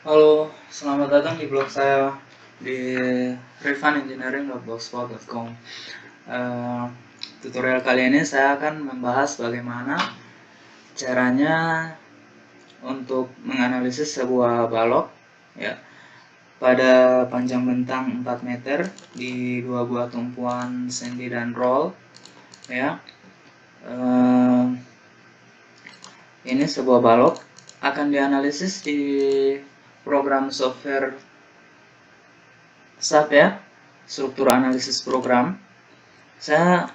Halo, selamat datang di blog saya di revalengineering.blogspot.com. Tutorial kali ini saya akan membahas bagaimana caranya untuk menganalisis sebuah balok ya pada panjang bentang 4 meter di dua buah tumpuan sendi dan roll ya. Ini sebuah balok akan dianalisis di program software SAP ya, struktur analisis program. Saya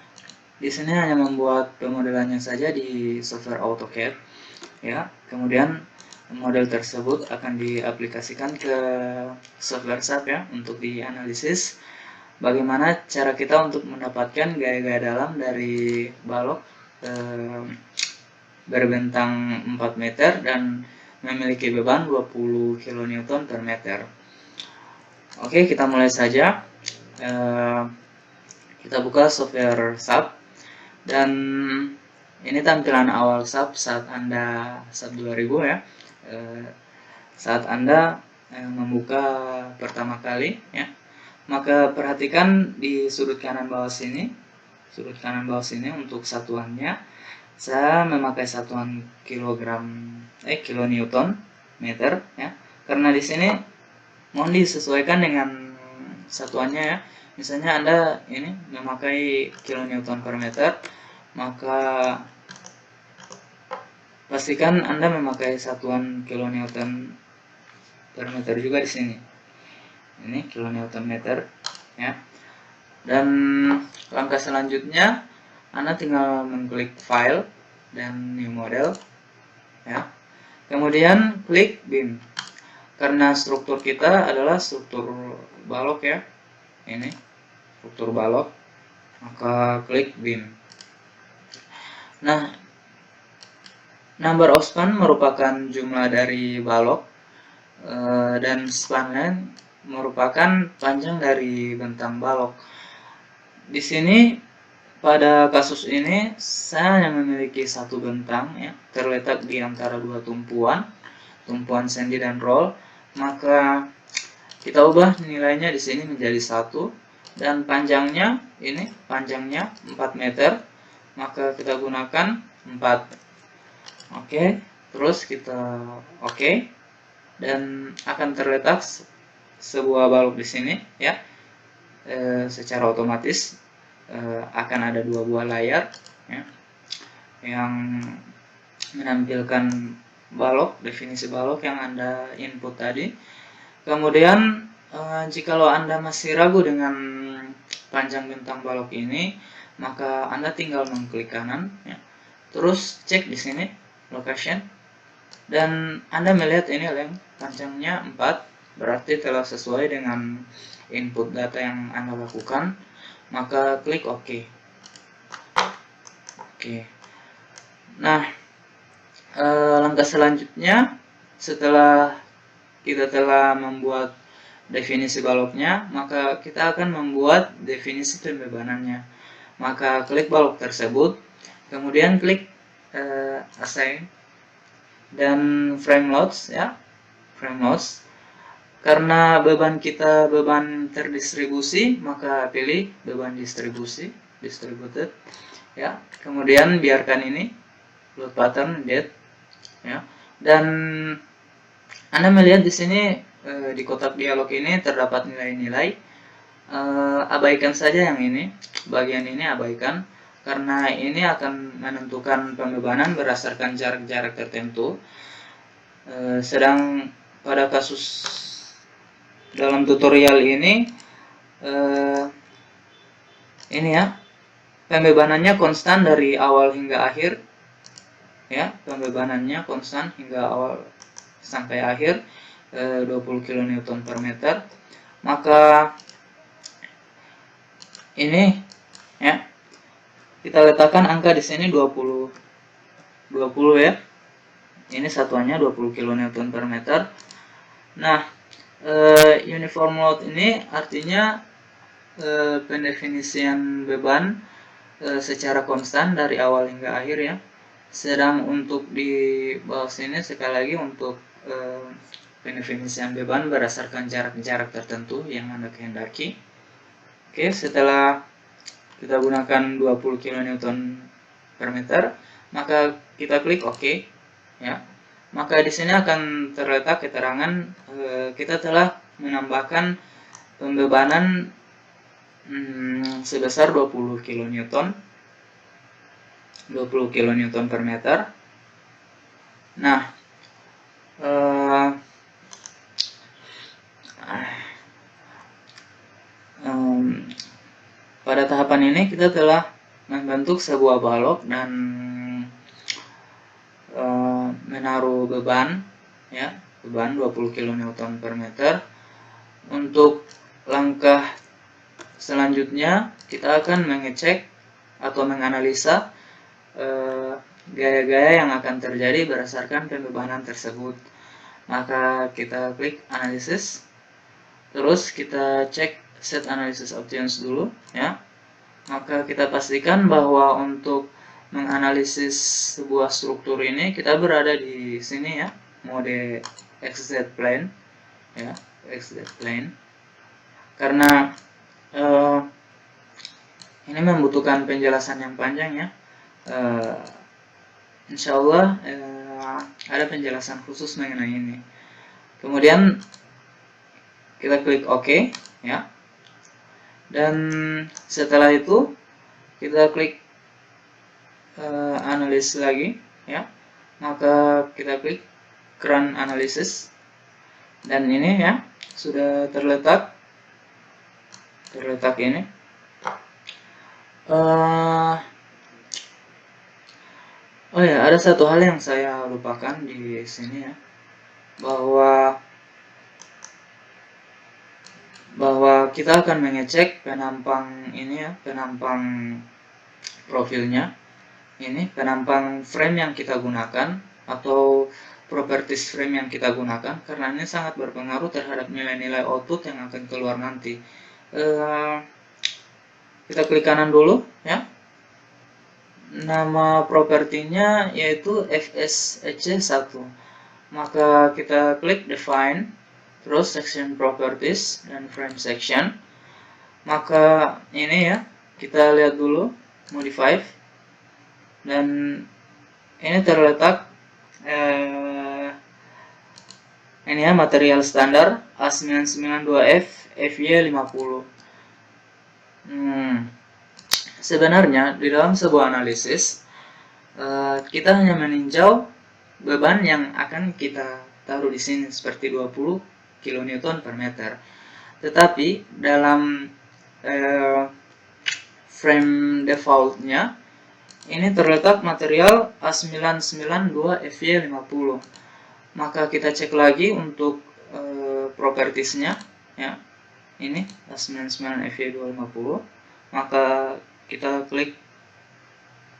di sini hanya membuat pemodelannya saja di software AutoCAD ya. Kemudian model tersebut akan diaplikasikan ke software SAP ya untuk dianalisis bagaimana cara kita untuk mendapatkan gaya-gaya dalam dari balok berbentang 4 meter dan memiliki beban 20 kN per meter. Oke, kita mulai saja. Kita buka software SAP dan ini tampilan awal SAP saat Anda SAP 2000 ya. Saat Anda membuka pertama kali ya, maka perhatikan di sudut kanan bawah sini untuk satuannya. Saya memakai satuan kilonewton meter ya, karena di sini mohon disesuaikan dengan satuannya ya. Misalnya Anda ini memakai kilonewton per meter, maka pastikan Anda memakai satuan kilonewton per meter juga di sini. Ini kilonewton meter ya. Dan langkah selanjutnya Anda tinggal mengklik file dan new model ya. Kemudian klik beam. Karena struktur kita adalah struktur balok ya. Ini struktur balok, maka klik beam. Nah, number of span merupakan jumlah dari balok dan span length merupakan panjang dari bentang balok. Di sini pada kasus ini saya hanya memiliki satu bentang ya, terletak di antara dua tumpuan sendi dan roll, maka kita ubah nilainya di sini menjadi 1 dan panjangnya 4 meter, maka kita gunakan 4. Oke, terus kita oke, dan akan terletak sebuah balok di sini ya. Secara otomatis akan ada dua buah layar ya, yang menampilkan balok, definisi balok yang Anda input tadi. Kemudian jikalau Anda masih ragu dengan panjang bentang balok ini, maka Anda tinggal mengklik kanan ya. Terus cek di sini location dan Anda melihat ini length panjangnya 4, berarti telah sesuai dengan input data yang Anda lakukan, maka klik OK. Oke. Nah, langkah selanjutnya setelah kita telah membuat definisi baloknya, maka kita akan membuat definisi pembebanannya. Maka klik balok tersebut, kemudian klik assign dan frame loads ya, frame loads. Karena beban kita beban terdistribusi, maka pilih beban distribusi, distributed ya. Kemudian biarkan ini load pattern date ya. Dan Anda melihat di sini di kotak dialog ini terdapat nilai-nilai. Abaikan saja yang ini, bagian ini abaikan, karena ini akan menentukan pembebanan berdasarkan jarak-jarak tertentu. Sedang pada kasus dalam tutorial ini ya, pembebanannya konstan dari awal hingga akhir ya, pembebanannya konstan hingga awal sampai akhir 20 kN per meter. Maka ini ya, kita letakkan angka di sini 20 ya. Ini satuannya 20 kN per meter. Nah, uniform load ini artinya pendefinisian beban secara konstan dari awal hingga akhir ya. Sedang untuk di bawah sini sekali lagi untuk pendefinisian beban berdasarkan jarak-jarak tertentu yang Anda kehendaki. Oke, setelah kita gunakan 20 kN per meter, maka kita klik OK, ya. Maka di sini akan terletak keterangan kita telah menambahkan pembebanan sebesar 20 kN per meter. Nah, pada tahapan ini kita telah membentuk sebuah balok dan menaruh beban, ya, beban 20 kN per meter. Untuk langkah selanjutnya kita akan mengecek atau menganalisa gaya-gaya yang akan terjadi berdasarkan pembebanan tersebut. Maka kita klik analisis, terus kita cek set analysis options dulu, ya. Maka kita pastikan bahwa untuk menganalisis sebuah struktur ini kita berada di sini, ya, mode XZ plane, ya, XZ plane. Karena ini membutuhkan penjelasan yang panjang, ya. Insya Allah ada penjelasan khusus mengenai ini. Kemudian kita klik OK, ya. Dan setelah itu kita klik analis lagi, ya. Maka kita klik run analysis, dan ini, ya, sudah terletak ini. Oh ya, ada satu hal yang saya lupakan di sini, ya, bahwa kita akan mengecek penampang ini, ya, penampang profilnya. Ini penampang frame yang kita gunakan atau properties frame yang kita gunakan, karena ini sangat berpengaruh terhadap nilai-nilai output yang akan keluar nanti. Kita klik kanan dulu, ya. Nama propertinya yaitu FSEC1. Maka kita klik define, terus section properties dan frame section. Maka ini, ya, kita lihat dulu modify, dan ini terletak ini, ya, material standar A992F FY50. Sebenarnya di dalam sebuah analisis kita hanya meninjau beban yang akan kita taruh di sini seperti 20 kN per meter. Tetapi dalam frame defaultnya ini terletak material A992 FY50. Maka kita cek lagi untuk propertiesnya, ya. Ini A99 FY250. Maka kita klik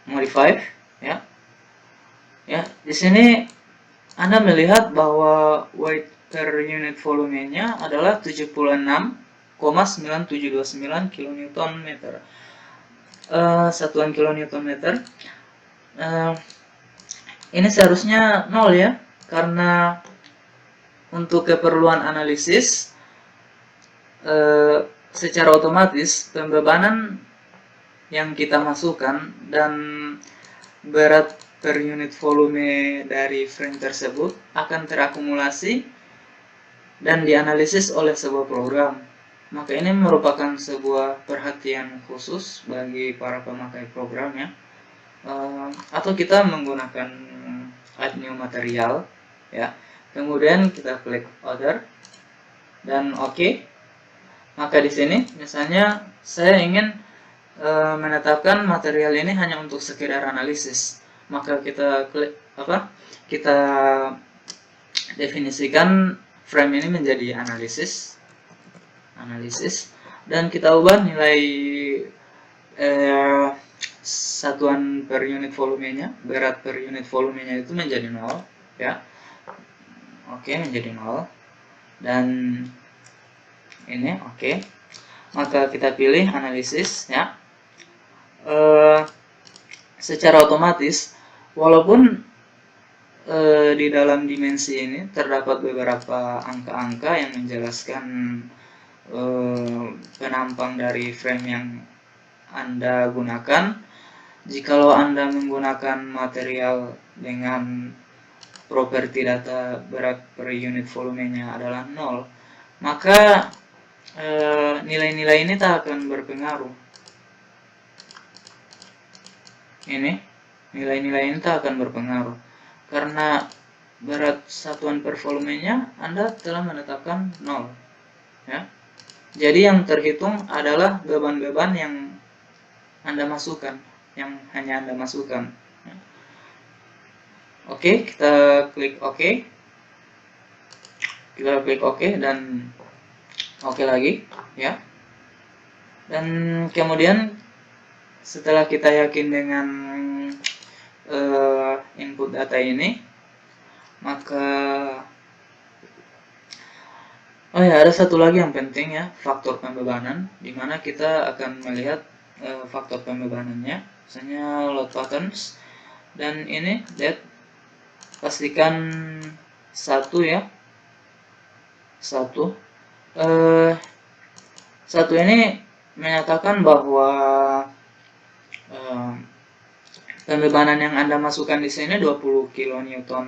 modify, ya. Ya, di sini Anda melihat bahwa weight per unit volumenya adalah 76,9729 kN. Satuan kN. Ini seharusnya 0, ya, karena untuk keperluan analisis secara otomatis pembebanan yang kita masukkan dan berat per unit volume dari frame tersebut akan terakumulasi dan dianalisis oleh sebuah program. Maka ini merupakan sebuah perhatian khusus bagi para pemakai program, ya. Atau kita menggunakan add new material, ya. Kemudian kita klik order dan OK. Maka di sini misalnya saya ingin menetapkan material ini hanya untuk sekedar analisis. Maka kita klik kita definisikan frame ini menjadi analisis, dan kita ubah nilai satuan per unit volumenya, berat per unit volumenya itu menjadi 0, ya. Oke, menjadi 0. Dan ini oke. Maka kita pilih analisis, ya. Secara otomatis walaupun di dalam dimensi ini terdapat beberapa angka-angka yang menjelaskan penampang dari frame yang Anda gunakan. Jikalau Anda menggunakan material dengan properti data berat per unit volumenya adalah 0, maka nilai-nilai ini tak akan berpengaruh. Ini nilai-nilai ini tak akan berpengaruh karena berat satuan per volumenya Anda telah menetapkan 0, ya. Jadi yang terhitung adalah beban-beban yang Anda masukkan, yang hanya Anda masukkan. Oke, kita klik OK. Kita klik OK dan OK lagi, ya. Dan kemudian setelah kita yakin dengan input data ini, maka ada satu lagi yang penting, ya, faktor pembebanan, dimana kita akan melihat faktor pembebanannya, misalnya load patterns, dan ini that pastikan 1, ya, 1. 1 ini menyatakan bahwa pembebanan yang Anda masukkan di sini 20 kilonewton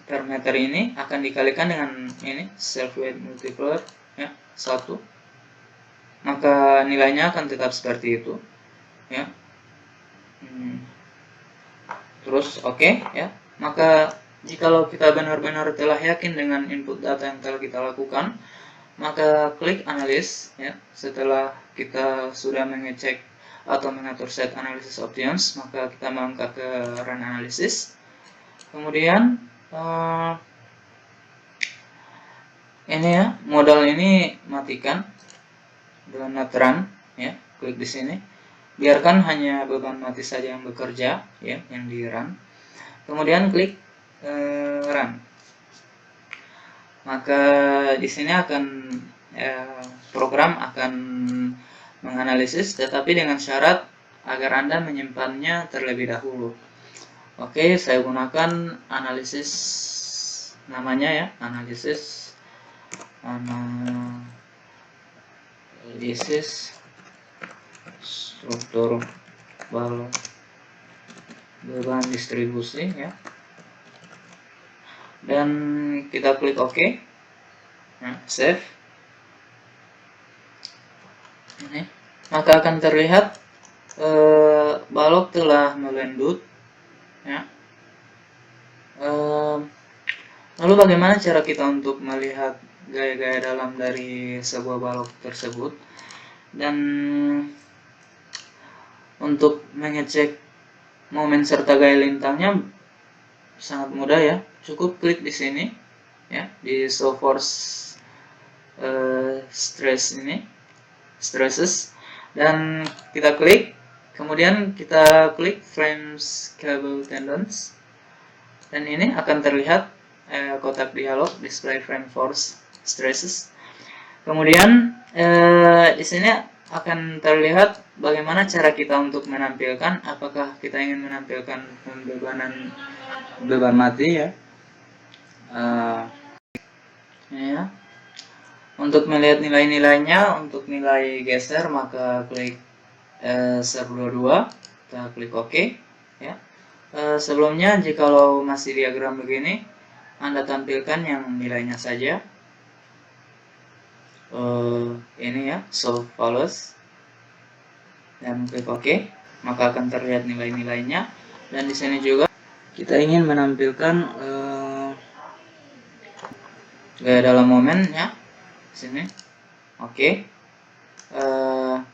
per meter ini akan dikalikan dengan ini self weight multiplier, ya, 1, maka nilainya akan tetap seperti itu, ya. Terus OK, ya. Maka jikalau kita benar-benar telah yakin dengan input data yang telah kita lakukan, maka klik analysis, ya. Setelah kita sudah mengecek atau mengatur set analysis options, maka kita mengangkat ke run analysis. Kemudian ini, ya, modal ini matikan, do not run, ya. Klik di sini, biarkan hanya beban mati saja yang bekerja, ya, yang di run. Kemudian klik run, maka di sini akan program akan menganalisis, tetapi dengan syarat agar Anda menyimpannya terlebih dahulu. Oke, saya gunakan analisis, namanya, ya, analisis struktur balok beban distribusi, ya, dan kita klik OK, nah, save. Ini maka akan terlihat balok telah melendut, ya. Lalu bagaimana cara kita untuk melihat gaya-gaya dalam dari sebuah balok tersebut? Dan untuk mengecek momen serta gaya lintangnya sangat mudah, ya. Cukup klik di sini, ya, di show force stresses, dan kita klik. Kemudian kita klik frames cable tendons, dan ini akan terlihat kotak dialog display frame force stresses. Kemudian di sini akan terlihat bagaimana cara kita untuk menampilkan, apakah kita ingin menampilkan beban mati, ya. Ini, ya. Untuk melihat nilai-nilainya, untuk nilai geser maka klik Serv 22, kita klik OK, ya. Sebelumnya jikalau masih diagram begini, Anda tampilkan yang nilainya saja. Ini, ya, show follows, dan klik OK, maka akan terlihat nilai-nilainya. Dan di sini juga kita ingin menampilkan gaya dalam momen, ya, sini. Oke.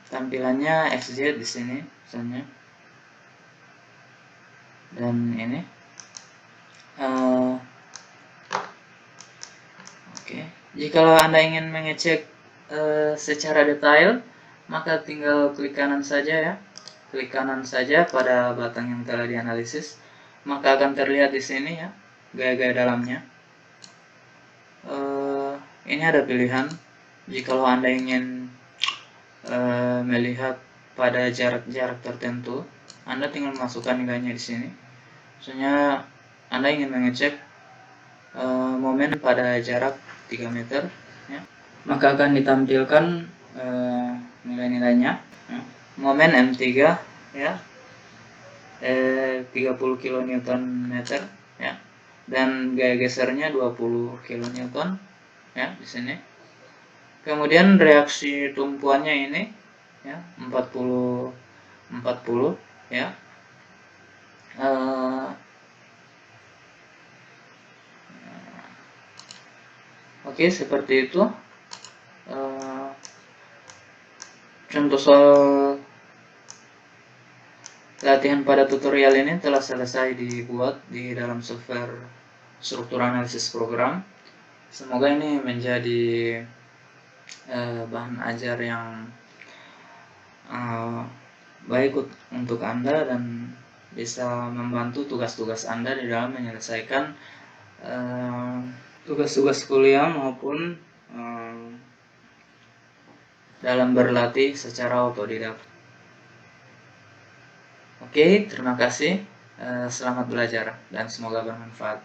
Tampilannya FZ di sini misalnya, dan ini oke. Jika Anda ingin mengecek secara detail, maka tinggal klik kanan saja, ya. Klik kanan saja pada batang yang telah dianalisis, maka akan terlihat di sini, ya, gaya-gaya dalamnya. Ini ada pilihan. Jikalau Anda ingin melihat pada jarak-jarak tertentu, Anda tinggal masukkan nilainya di sini. Misalnya Anda ingin mengecek momen pada jarak 3 meter, ya, maka akan ditampilkan nilai-nilainya. Ya. Momen M3, ya, 30 kN meter, ya, dan gaya gesernya 20 kN, ya, di sini. Kemudian reaksi tumpuannya ini, ya, 40, ya. Oke, seperti itu. Contoh soal latihan pada tutorial ini telah selesai dibuat di dalam software struktur analisis program. Semoga ini menjadi bahan ajar yang baik untuk Anda dan bisa membantu tugas-tugas Anda di dalam menyelesaikan tugas-tugas kuliah maupun dalam berlatih secara otodidak. Oke, terima kasih. Selamat belajar dan semoga bermanfaat.